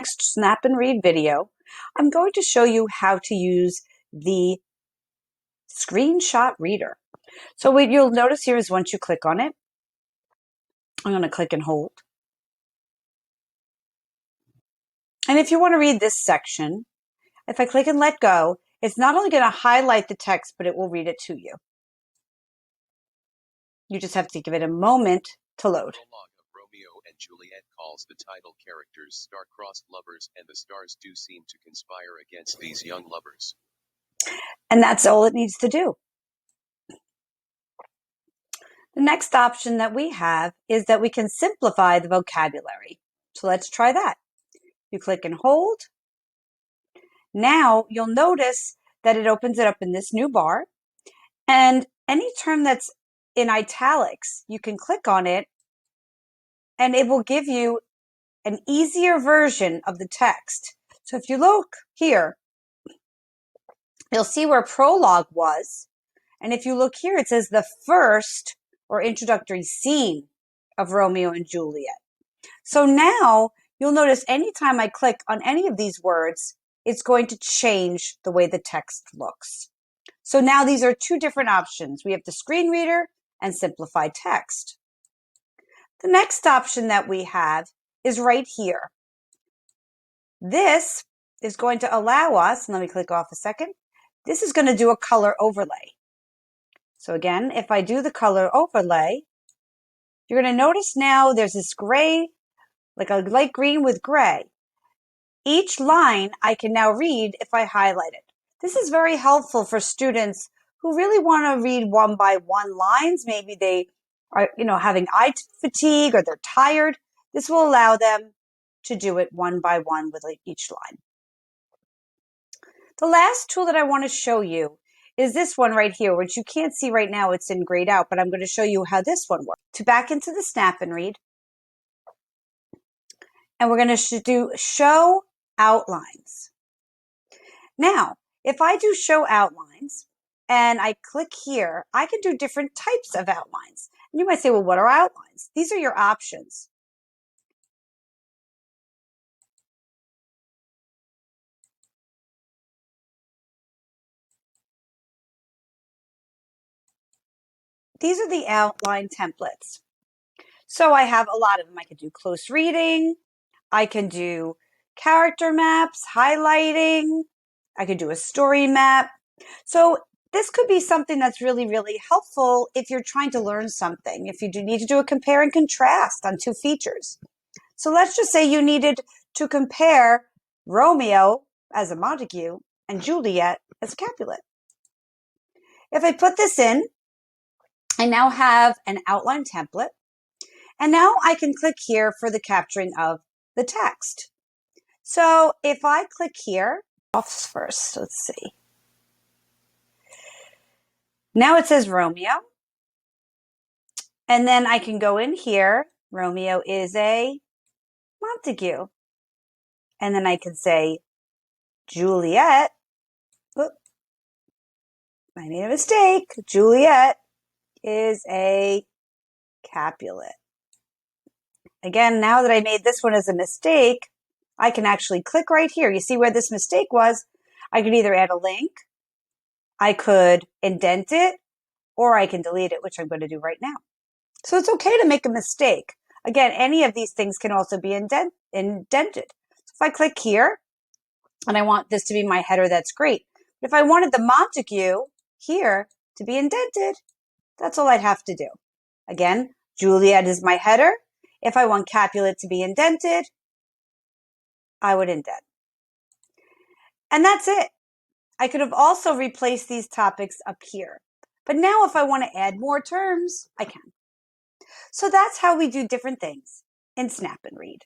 next Snap and Read video, I'm going to show you how to use the Screenshot Reader. So what you'll notice here is once you click on it, I'm going to click and hold. And if you want to read this section, if I click and let go, it's not only going to highlight the text, but it will read it to you. You just have to give it a moment to load. Prologue of Romeo and Juliet calls the title characters star-crossed lovers, and the stars do seem to conspire against these young lovers. And that's all it needs to do. The next option that we have is that we can simplify the vocabulary. So let's try that. You click and hold. Now you'll notice that it opens it up in this new bar. And any term that's in italics, you can click on it and it will give you an easier version of the text. So if you look here, you'll see where prologue was. And if you look here, it says the first or introductory scene of Romeo and Juliet. So now you'll notice anytime I click on any of these words, it's going to change the way the text looks. So now these are two different options. We have the screen reader and simplified text. The next option that we have is right here. This is going to allow us, and let me click off a second, this is going to do a color overlay. So again, if I do the color overlay, you're going to notice now there's this gray, like a light green with gray. Each line I can now read if I highlight it. This is very helpful for students who really want to read one by one lines. Maybe they are, having eye fatigue or they're tired. This will allow them to do it one by one with each line. The last tool that I want to show you is this one right here, which you can't see right now. It's in grayed out, but I'm going to show you how this one works. To back into the Snap and Read, and we're going to do Show Outlines. Now, if I do Show Outlines and I click here, I can do different types of outlines. And you might say, well, what are outlines? These are your options. These are the outline templates. So I have a lot of them. I could do close reading. I can do character maps, highlighting. I could do a story map. So this could be something that's really, really helpful if you're trying to learn something, if you do need to do a compare and contrast on two features. So let's just say you needed to compare Romeo as a Montague and Juliet as Capulet. If I put this in, I now have an outline template. And now I can click here for the capturing of the text. So if I click here, off first, let's see. Now it says Romeo. And then I can go in here. Romeo is a Montague. And then I can say Juliet. Whoop, I made a mistake. Juliet is a Capulet. Again, now that I made this one as a mistake, I can actually click right here. You see where this mistake was? I could either add a link, I could indent it, or I can delete it, which I'm going to do right now. So it's okay to make a mistake. Again, any of these things can also be indented. So if I click here, and I want this to be my header, that's great. But if I wanted the Montague here to be indented, that's all I'd have to do. Again, Juliet is my header. If I want Capulet to be indented, I would indent. And that's it. I could have also replaced these topics up here. But now if I want to add more terms, I can. So that's how we do different things in Snap and Read.